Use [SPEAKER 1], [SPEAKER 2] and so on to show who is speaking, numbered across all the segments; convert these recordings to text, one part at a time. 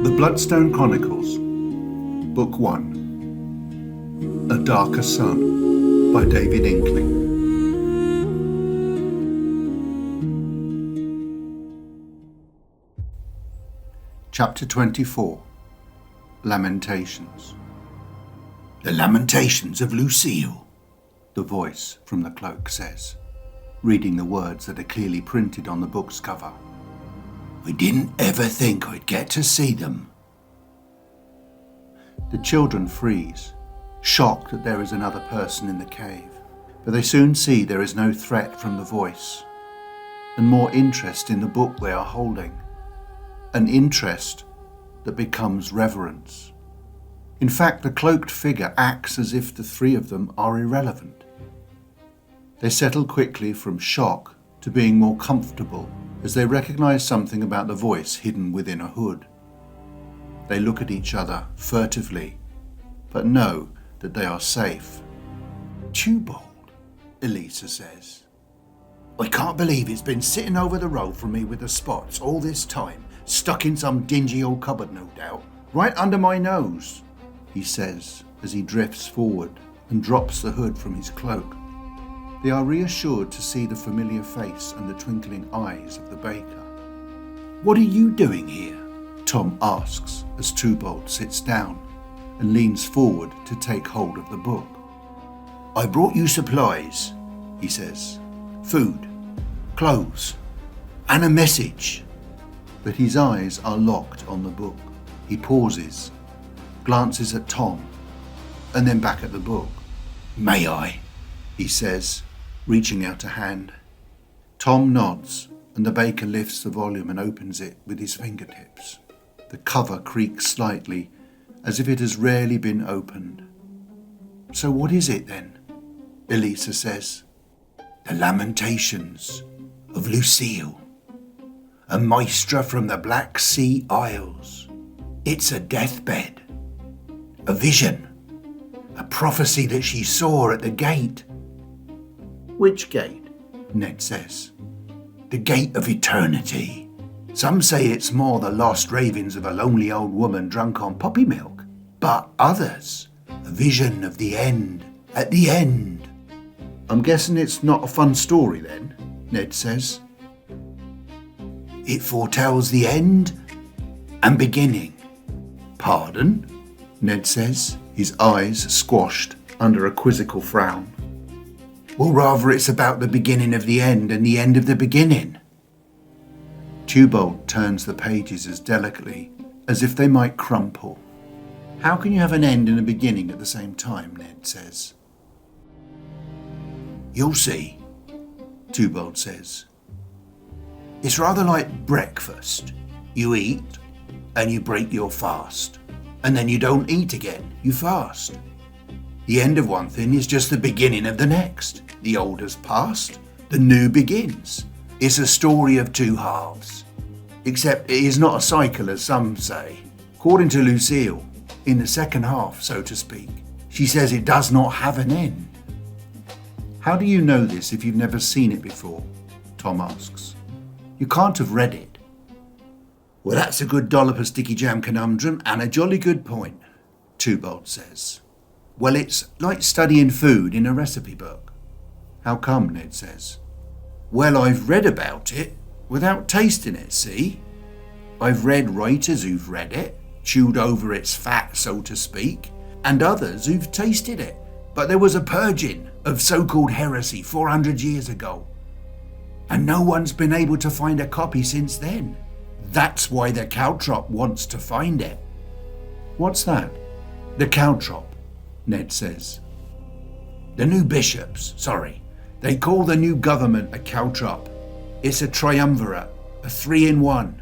[SPEAKER 1] The Bloodstone Chronicles, Book 1, A Darker Sun, by David Inkling. Chapter 24, Lamentations.
[SPEAKER 2] The Lamentations of Lucille,
[SPEAKER 1] the voice from the cloak says, reading the words that are clearly printed on the book's cover.
[SPEAKER 2] I didn't ever think I'd get to see them.
[SPEAKER 1] The children freeze, shocked that there is another person in the cave, but they soon see there is no threat from the voice, and more interest in the book they are holding, an interest that becomes reverence. In fact, the cloaked figure acts as if the three of them are irrelevant. They settle quickly from shock to being more comfortable as they recognize something about the voice hidden within a hood. They look at each other furtively, but know that they are safe.
[SPEAKER 2] Tubald, Eleisa says. I can't believe it's been sitting over the road from me with the spots all this time, stuck in some dingy old cupboard, no doubt, right under my nose,
[SPEAKER 1] he says as he drifts forward and drops the hood from his cloak. They are reassured to see the familiar face and the twinkling eyes of the baker.
[SPEAKER 2] What are you doing here?
[SPEAKER 1] Tom asks as Tubald sits down and leans forward to take hold of the book.
[SPEAKER 2] I brought you supplies, he says. Food, clothes, and a message.
[SPEAKER 1] But his eyes are locked on the book. He pauses, glances at Tom, and then back at the book.
[SPEAKER 2] May I?
[SPEAKER 1] He says, reaching out a hand. Tom nods, and the baker lifts the volume and opens it with his fingertips. The cover creaks slightly, as if it has rarely been opened. So what is it then? Eleisa says.
[SPEAKER 2] The Lamentations of Lucille, a maestra from the Black Sea Isles. It's a deathbed, a vision, a prophecy that she saw at the gate.
[SPEAKER 1] Which gate?
[SPEAKER 2] Ned says. The gate of eternity. Some say it's more the lost ravings of a lonely old woman drunk on poppy milk, but others, a vision of the end, at the end.
[SPEAKER 1] I'm guessing it's not a fun story then, Ned says.
[SPEAKER 2] It foretells the end and beginning.
[SPEAKER 1] Pardon? Ned says, his eyes squashed under a quizzical frown.
[SPEAKER 2] Or rather, it's about the beginning of the end and the end of the beginning.
[SPEAKER 1] Tubald turns the pages as delicately as if they might crumple. How can you have an end and a beginning at the same time, Ned says.
[SPEAKER 2] You'll see, Tubald says. It's rather like breakfast. You eat and you break your fast, and then you don't eat again, you fast. The end of one thing is just the beginning of the next. The old has passed, the new begins. It's a story of two halves. Except it is not a cycle, as some say. According to Lucille, in the second half, so to speak, she says it does not have an end.
[SPEAKER 1] How do you know this if you've never seen it before? Tom asks. You can't have read it.
[SPEAKER 2] Well, that's a good dollop of sticky jam conundrum and a jolly good point, Tubald says. Well, it's like studying food in a recipe book.
[SPEAKER 1] How come, Ned says.
[SPEAKER 2] Well, I've read about it without tasting it, see? I've read writers who've read it, chewed over its fat, so to speak, and others who've tasted it. But there was a purging of so-called heresy 400 years ago, and no one's been able to find a copy since then. That's why the caltrop wants to find it.
[SPEAKER 1] What's that?
[SPEAKER 2] The caltrop,
[SPEAKER 1] Ned says.
[SPEAKER 2] The new bishops, they call the new government a caltrop. It's a triumvirate, a 3-in-1,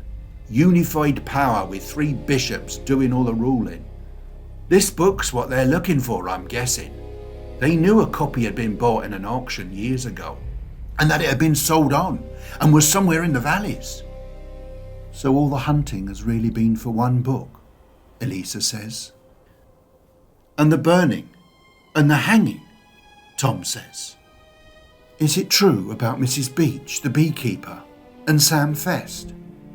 [SPEAKER 2] unified power with 3 bishops doing all the ruling. This book's what they're looking for, I'm guessing. They knew a copy had been bought in an auction years ago, and that it had been sold on and was somewhere in the valleys.
[SPEAKER 1] So all the hunting has really been for one book, Eleisa says.
[SPEAKER 2] And the burning and the hanging, Tom says.
[SPEAKER 1] Is it true about Mrs. Beach, the beekeeper, and Sam Fest?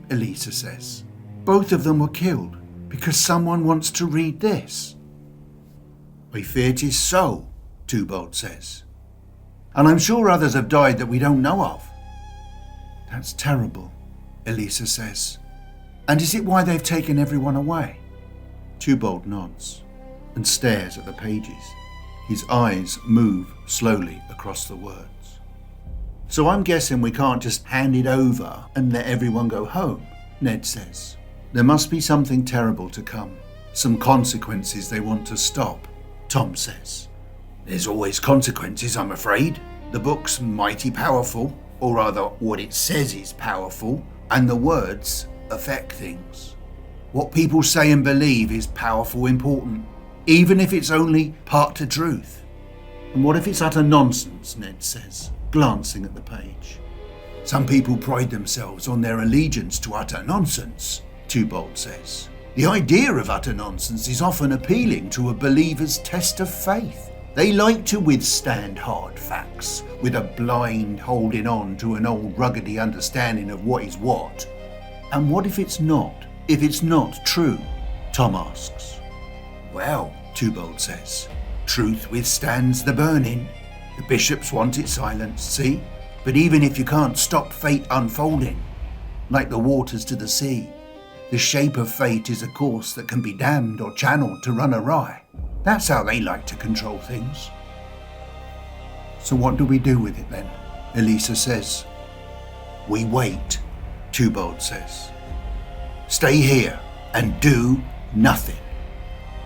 [SPEAKER 1] Eleisa says. Both of them were killed. because someone wants to read this.
[SPEAKER 2] I fear 'tis so, Twobold says.
[SPEAKER 1] And I'm sure others have died that we don't know of. That's terrible, Eleisa says. And is it why they've taken everyone away? Twobold nods and stares at the pages. His eyes move slowly across the words. So I'm guessing we can't just hand it over and let everyone go home, Ned says. There must be something terrible to come, some consequences they want to stop, Tom says.
[SPEAKER 2] There's always consequences, I'm afraid. The book's mighty powerful, or rather what it says is powerful, and the words affect things. What people say and believe is powerful, important, even if it's only part the truth.
[SPEAKER 1] And what if it's utter nonsense, Ned says, glancing at the page.
[SPEAKER 2] Some people pride themselves on their allegiance to utter nonsense, Twobold says. The idea of utter nonsense is often appealing to a believer's test of faith. They like to withstand hard facts with a blind holding on to an old ruggedy understanding of what is what.
[SPEAKER 1] And what if it's not? If it's not true? Tom asks.
[SPEAKER 2] Well, Twobold says, truth withstands the burning. The bishops want it silenced, see? But even if you can't stop fate unfolding, like the waters to the sea, the shape of fate is a course that can be dammed or channeled to run awry. That's how they like to control things.
[SPEAKER 1] So what do we do with it then? Eleisa says.
[SPEAKER 2] We wait, Twobold says. Stay here and do nothing.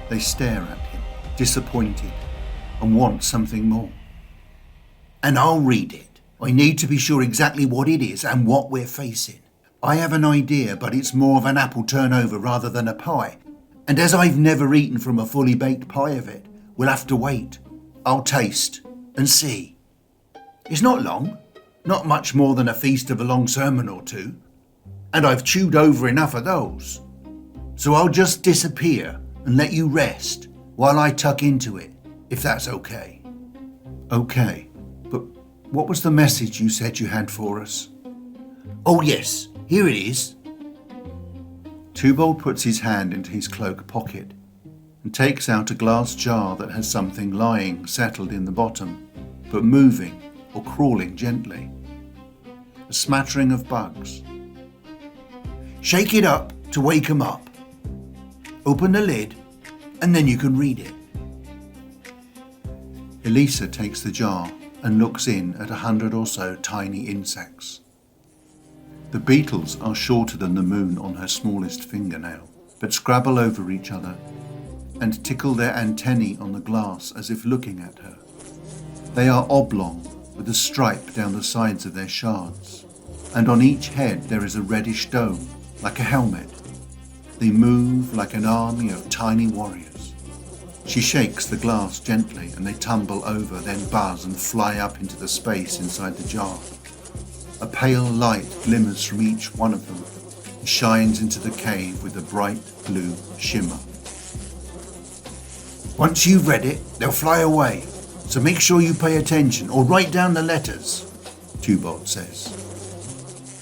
[SPEAKER 1] They stare at him, disappointed, and want something more.
[SPEAKER 2] And I'll read it. I need to be sure exactly what it is and what we're facing. I have an idea, but it's more of an apple turnover rather than a pie. And as I've never eaten from a fully baked pie of it, we'll have to wait. I'll taste and see. It's not long, not much more than a feast of a long sermon or two. And I've chewed over enough of those. So I'll just disappear and let you rest while I tuck into it, if that's okay.
[SPEAKER 1] Okay, but what was the message you said you had for us?
[SPEAKER 2] Oh yes, here it is.
[SPEAKER 1] Twobold puts his hand into his cloak pocket and takes out a glass jar that has something lying settled in the bottom, but moving or crawling gently. A smattering of bugs.
[SPEAKER 2] Shake it up to wake 'em up. Open the lid and then you can read it.
[SPEAKER 1] Eleisa takes the jar and looks in at 100 or so tiny insects. The beetles are shorter than the moon on her smallest fingernail, but scrabble over each other and tickle their antennae on the glass as if looking at her. They are oblong, with a stripe down the sides of their shards, and on each head there is a reddish dome, like a helmet. They move like an army of tiny warriors. She shakes the glass gently and they tumble over, then buzz and fly up into the space inside the jar. A pale light glimmers from each one of them and shines into the cave with a bright blue shimmer.
[SPEAKER 2] Once you've read it, they'll fly away, so make sure you pay attention or write down the letters, Twobold says.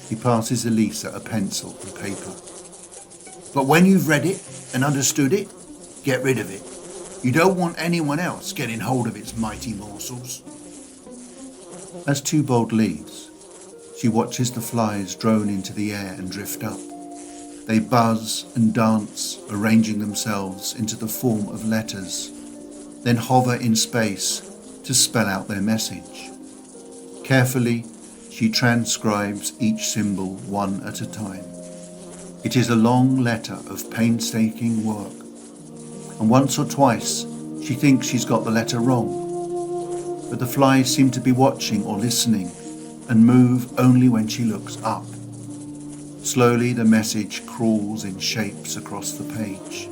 [SPEAKER 1] He passes Eleisa a pencil and paper.
[SPEAKER 2] But when you've read it and understood it, get rid of it. You don't want anyone else getting hold of its mighty morsels.
[SPEAKER 1] As Twobold leaves, she watches the flies drone into the air and drift up. They buzz and dance, arranging themselves into the form of letters, then hover in space to spell out their message. Carefully, she transcribes each symbol one at a time. It is a long letter of painstaking work, and once or twice she thinks she's got the letter wrong, but the flies seem to be watching or listening and move only when she looks up. Slowly the message crawls in shapes across the page.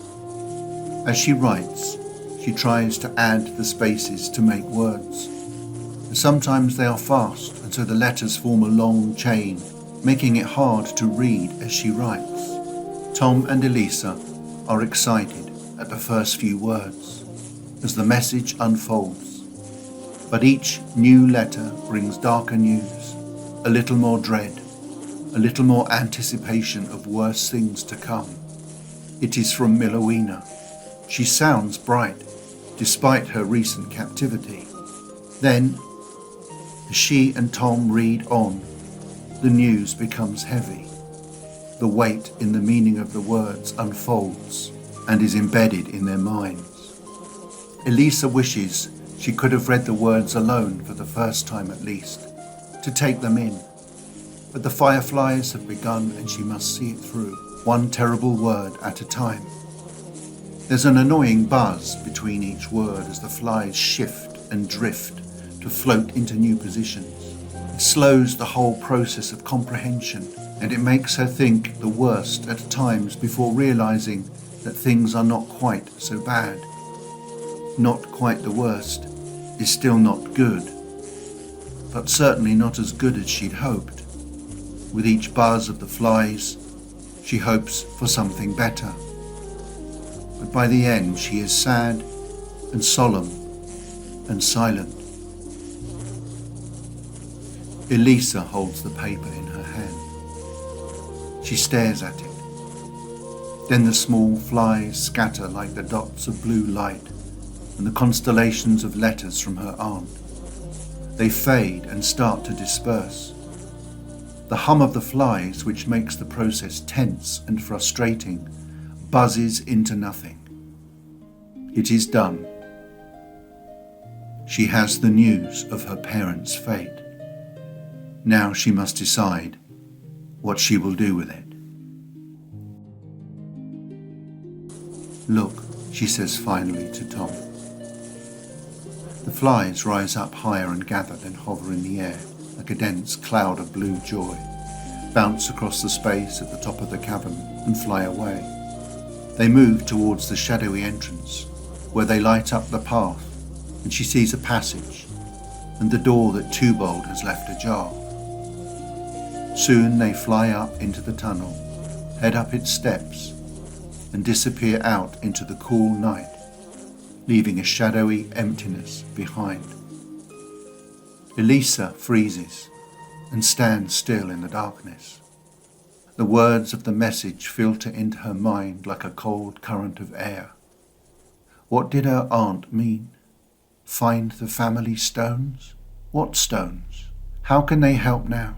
[SPEAKER 1] As she writes, she tries to add the spaces to make words. And sometimes they are fast, and so the letters form a long chain, making it hard to read as she writes. Tom and Eleisa are excited at the first few words as the message unfolds. But each new letter brings darker news, a little more dread, a little more anticipation of worse things to come. It is from Milowina. She sounds bright, despite her recent captivity. Then, as she and Tom read on, the news becomes heavy. The weight in the meaning of the words unfolds and is embedded in their minds. Eleisa wishes she could have read the words alone for the first time at least, to take them in. But the fireflies have begun and she must see it through, one terrible word at a time. There's an annoying buzz between each word as the flies shift and drift to float into new positions. It slows the whole process of comprehension, and it makes her think the worst at times before realizing that things are not quite so bad. Not quite the worst is still not good, but certainly not as good as she'd hoped. With each buzz of the flies, she hopes for something better. But by the end, she is sad and solemn and silent. Eleisa holds the paper in her hand. She stares at it. Then the small flies scatter like the dots of blue light and the constellations of letters from her aunt. They fade and start to disperse. The hum of the flies, which makes the process tense and frustrating, buzzes into nothing. It is done. She has the news of her parents' fate. Now she must decide what she will do with it. "Look," she says finally to Tom. The flies rise up higher and gather, then hover in the air like a dense cloud of blue joy, bounce across the space at the top of the cavern and fly away. They move towards the shadowy entrance, where they light up the path, and she sees a passage and the door that Tubald has left ajar. Soon they fly up into the tunnel, head up its steps, and disappear out into the cool night, leaving a shadowy emptiness behind. Eleisa freezes and stands still in the darkness. The words of the message filter into her mind like a cold current of air. What did her aunt mean? Find the family stones? What stones? How can they help now?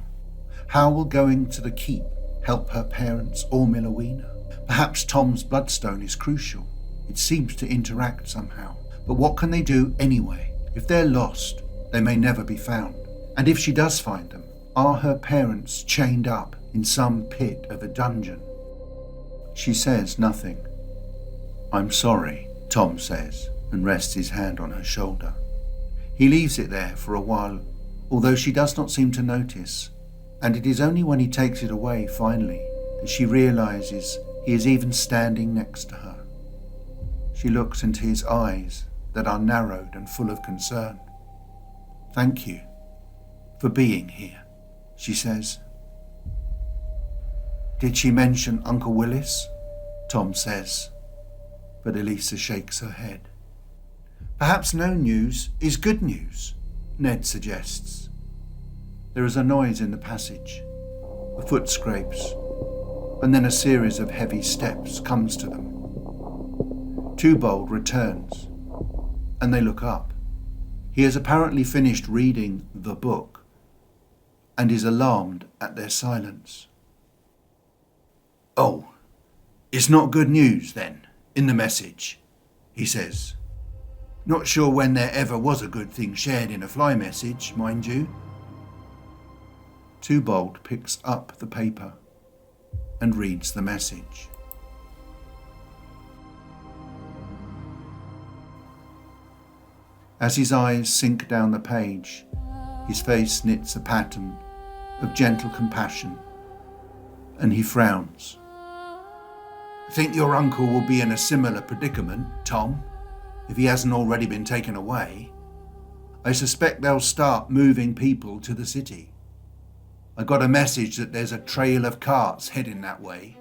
[SPEAKER 1] How will going to the keep help her parents or Milowina? Perhaps Tom's bloodstone is crucial. It seems to interact somehow. But what can they do anyway? If they're lost, they may never be found. And if she does find them, are her parents chained up in some pit of a dungeon? She says nothing. "I'm sorry," Tom says, and rests his hand on her shoulder. He leaves it there for a while, although she does not seem to notice, and it is only when he takes it away finally that she realizes he is even standing next to her. She looks into his eyes that are narrowed and full of concern. "Thank you for being here," she says. "Did she mention Uncle Willis?" Tom says, but Eleisa shakes her head. "Perhaps no news is good news," Ned suggests. There is a noise in the passage, a foot scrapes, and then a series of heavy steps comes to them. Tubald returns, and they look up. He has apparently finished reading the book and is alarmed at their silence. "Oh, it's not good news then, in the message," he says. "Not sure when there ever was a good thing shared in a fly message, mind you." Tubald picks up the paper and reads the message. As his eyes sink down the page, his face knits a pattern of gentle compassion, and he frowns. "I think your uncle will be in a similar predicament, Tom, if he hasn't already been taken away. I suspect they'll start moving people to the city. I got a message that there's a trail of carts heading that way.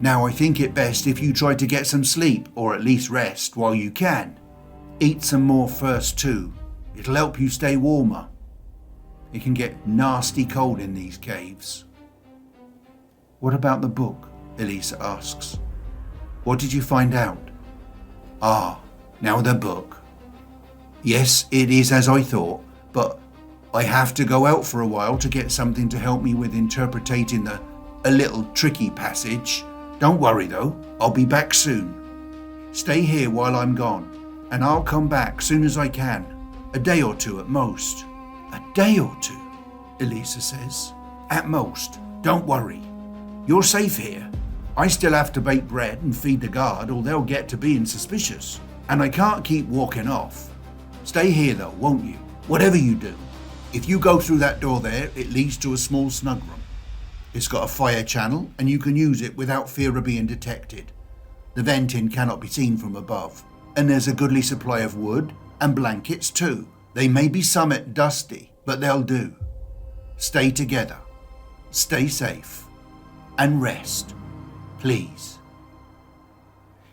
[SPEAKER 1] Now I think it best if you try to get some sleep, or at least rest while you can. Eat some more first too. It'll help you stay warmer. It can get nasty cold in these caves." "What about the book?" Eleisa asks. What did you find out?
[SPEAKER 2] Ah, now the book. Yes, it is as I thought, but I have to go out for a while to get something to help me with interpreting a little tricky passage. Don't worry though, I'll be back soon. Stay here while I'm gone, and I'll come back soon as I can. A day or two at most. A day or two, Eleisa says. At most, don't worry. You're safe here. I still have to bake bread and feed the guard or they'll get to being suspicious. And I can't keep walking off. Stay here though, won't you? Whatever you do. If you go through that door there, it leads to a small snug room. It's got a fire channel and you can use it without fear of being detected. The venting cannot be seen from above. And there's a goodly supply of wood and blankets too. They may be somewhat dusty, but they'll do. Stay together. Stay safe. And rest. Please.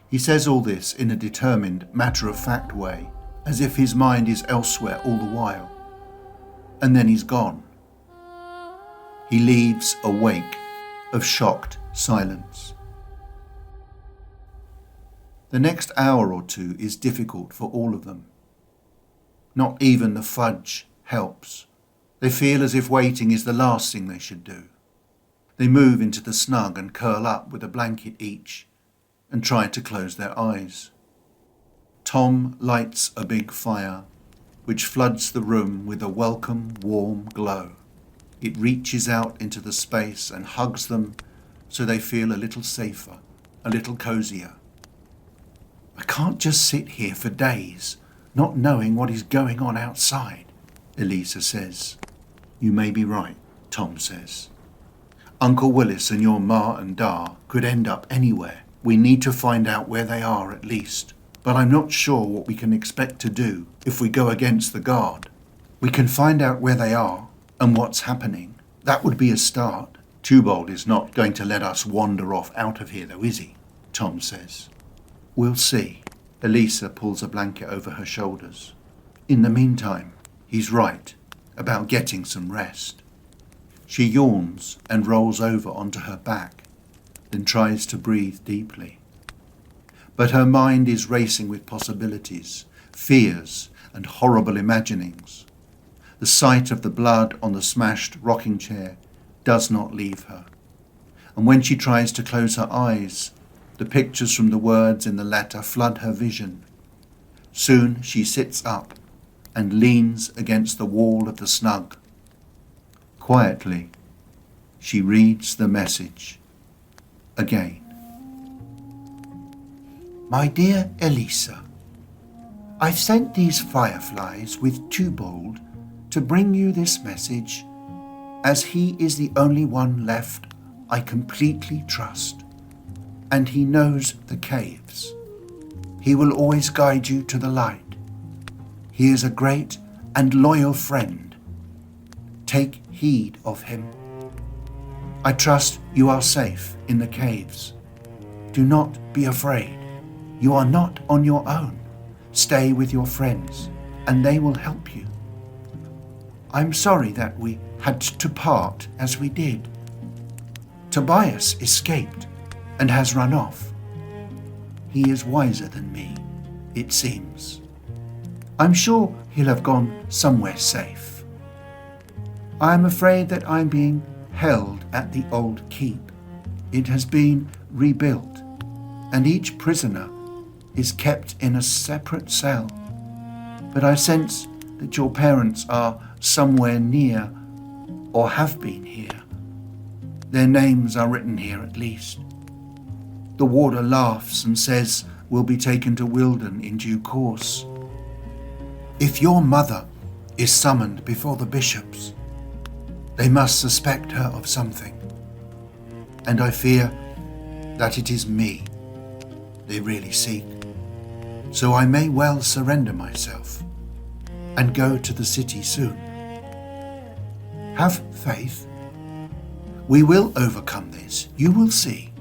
[SPEAKER 1] He says all this in a determined, matter-of-fact way, as if his mind is elsewhere all the while. And then he's gone. He leaves a wake of shocked silence. The next hour or two is difficult for all of them. Not even the fudge helps. They feel as if waiting is the last thing they should do. They move into the snug and curl up with a blanket each and try to close their eyes. Tom lights a big fire, which floods the room with a welcome, warm glow. It reaches out into the space and hugs them so they feel a little safer, a little cozier. I can't just sit here for days, not knowing what is going on outside, Eleisa says. You may be right, Tom says. Uncle Willis and your Ma and Da could end up anywhere. We need to find out where they are at least. But I'm not sure what we can expect to do if we go against the guard. We can find out where they are and what's happening. That would be a start. Tubald is not going to let us wander off out of here though, is he? Tom says. We'll see. Eleisa pulls a blanket over her shoulders. In the meantime, he's right about getting some rest. She yawns and rolls over onto her back, then tries to breathe deeply. But her mind is racing with possibilities, fears, and horrible imaginings. The sight of the blood on the smashed rocking chair does not leave her. And when she tries to close her eyes, the pictures from the words in the letter flood her vision. Soon she sits up and leans against the wall of the snug. Quietly, she reads the message again. My dear Eleisa, I've sent these fireflies with Tubald to bring you this message, as he is the only one left I completely trust, and he knows the caves. He will always guide you to the light. He is a great and loyal friend. Take heed of him. I trust you are safe in the caves. Do not be afraid. You are not on your own. Stay with your friends, and they will help you. I'm sorry that we had to part as we did. Tobias escaped and has run off. He is wiser than me, it seems. I'm sure he'll have gone somewhere safe. I am afraid that I'm being held at the old keep. It has been rebuilt, and each prisoner is kept in a separate cell. But I sense that your parents are somewhere near, or have been here. Their names are written here at least. The warder laughs and says we'll be taken to Wilden in due course. If your mother is summoned before the bishops, they must suspect her of something. And I fear that it is me they really seek. So I may well surrender myself and go to the city soon. Have faith. We will overcome this. You will see.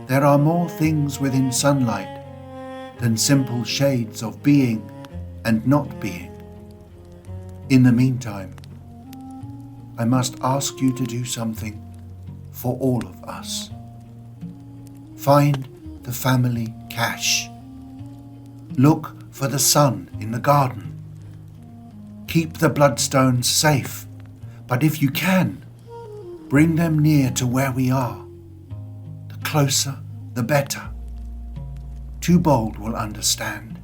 [SPEAKER 1] There are more things within sunlight than simple shades of being and not being. In the meantime, I must ask you to do something for all of us.
[SPEAKER 2] Find the family cache. Look for the sun in the garden. Keep the bloodstones safe, but if you can, bring them near to where we are. The closer, the better. Twobold will understand.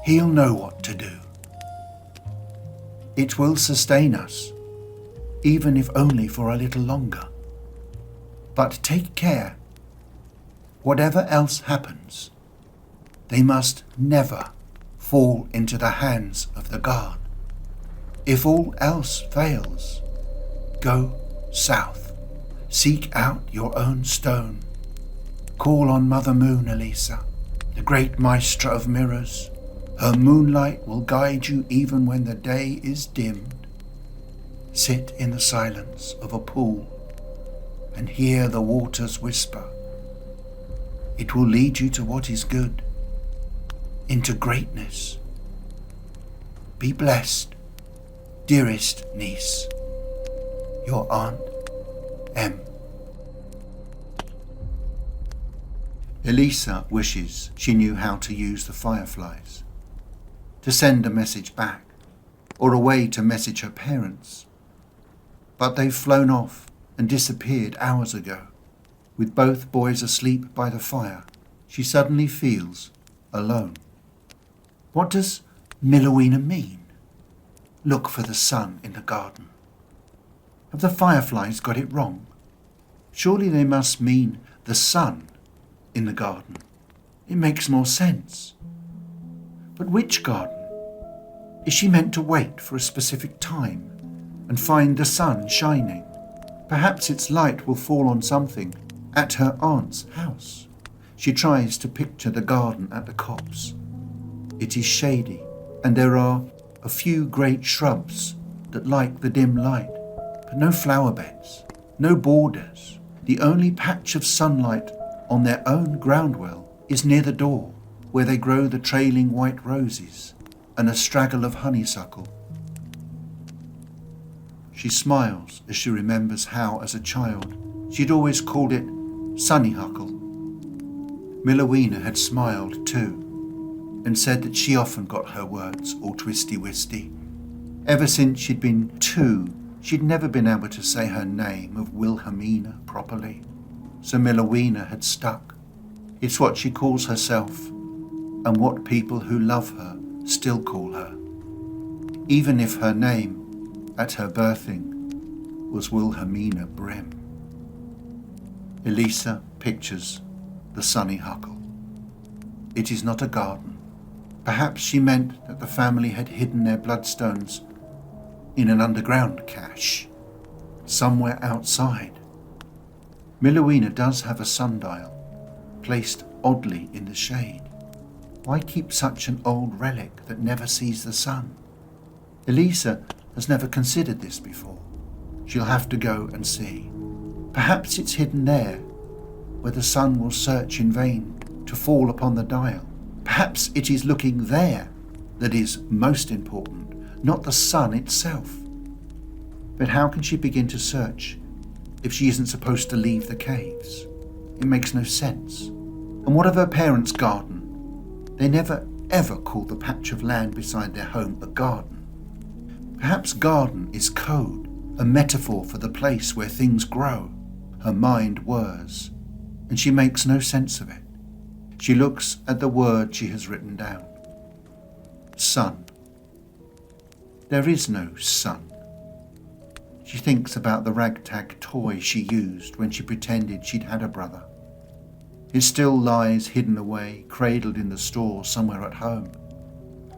[SPEAKER 2] He'll know what to do. It will sustain us, even if only for a little longer. But take care. Whatever else happens, they must never fall into the hands of the guard. If all else fails, go south. Seek out your own stone. Call on Mother Moon, Eleisa, the great maestra of mirrors. Her moonlight will guide you even when the day is dimmed. Sit in the silence of a pool and hear the waters whisper. It will lead you to what is good, into greatness. Be blessed, dearest niece. Your Aunt M.
[SPEAKER 1] Eleisa wishes she knew how to use the fireflies, to send a message back, or a way to message her parents. But they've flown off and disappeared hours ago. With both boys asleep by the fire, she suddenly feels alone. What does Milowina mean? Look for the sun in the garden. Have the fireflies got it wrong? Surely they must mean the sun in the garden. It makes more sense. But which garden? Is she meant to wait for a specific time and find the sun shining? Perhaps its light will fall on something at her aunt's house. She tries to picture the garden at the copse. It is shady, and there are a few great shrubs that like the dim light, but no flower beds, no borders. The only patch of sunlight on their own ground well is near the door, where they grow the trailing white roses and a straggle of honeysuckle. She smiles as she remembers how, as a child, she'd always called it Sunnyhuckle. Milowina had smiled too, and said that she often got her words all twisty-wisty. Ever since she'd been 2, she'd never been able to say her name of Wilhelmina properly, so Milowina had stuck. It's what she calls herself, and what people who love her still call her, even if her name at her birthing was Wilhelmina Brim. Eleisa pictures the Sunnyhuckle. It is not a garden. Perhaps she meant that the family had hidden their bloodstones in an underground cache, somewhere outside. Milowina does have a sundial, placed oddly in the shade. Why keep such an old relic that never sees the sun? Eleisa has never considered this before. She'll have to go and see. Perhaps it's hidden there, where the sun will search in vain to fall upon the dial. Perhaps it is looking there that is most important, not the sun itself. But how can she begin to search if she isn't supposed to leave the caves? It makes no sense. And what of her parents' garden? They never ever called the patch of land beside their home a garden. Perhaps garden is code, a metaphor for the place where things grow. Her mind whirs, and she makes no sense of it. She looks at the word she has written down. Sun. There is no sun. She thinks about the ragtag toy she used when she pretended she'd had a brother. It still lies hidden away, cradled in the store somewhere at home.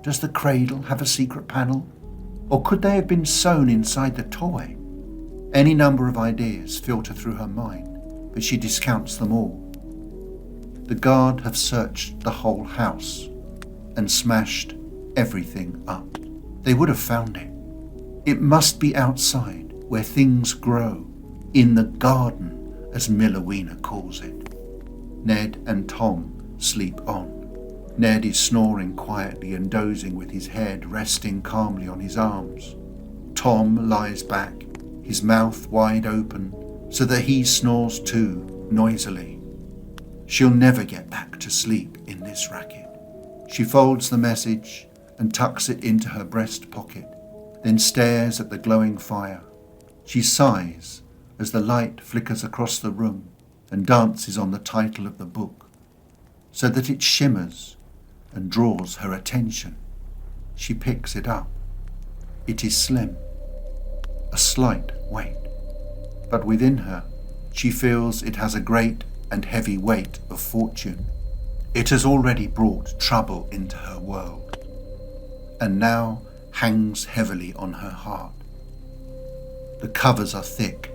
[SPEAKER 1] Does the cradle have a secret panel? Or could they have been sewn inside the toy? Any number of ideas filter through her mind, but she discounts them all. The guard have searched the whole house and smashed everything up. They would have found it. It must be outside, where things grow, in the garden, as Milowina calls it. Ned and Tom sleep on. Ned is snoring quietly and dozing with his head resting calmly on his arms. Tom lies back, his mouth wide open, so that he snores too, noisily. She'll never get back to sleep in this racket. She folds the message and tucks it into her breast pocket, then stares at the glowing fire. She sighs as the light flickers across the room and dances on the title of the book, so that it shimmers and draws her attention. She picks it up. It is slim, a slight weight, but within her she feels it has a great and heavy weight of fortune. It has already brought trouble into her world, and now hangs heavily on her heart. The covers are thick.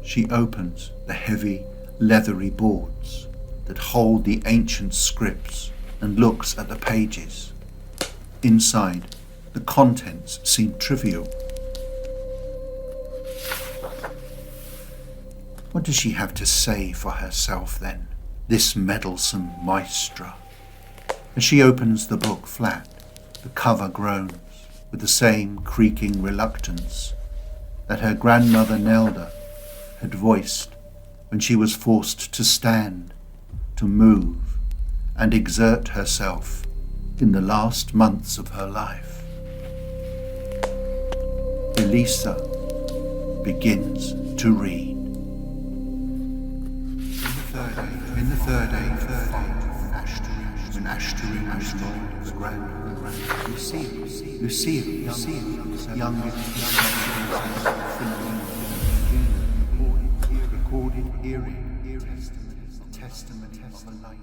[SPEAKER 1] She opens the heavy, leathery boards that hold the ancient scripts and looks at the pages. Inside, the contents seem trivial. What does she have to say for herself then, this meddlesome maestra? As she opens the book flat, the cover groans with the same creaking reluctance that her grandmother Nelda had voiced when she was forced to stand, to move, and exert herself in the last months of her life. Eleisa begins to read. In the third day of the fight, when Ashtaroon was lord of the grand, Lucille, youngest recorded hearing, testimony of a light.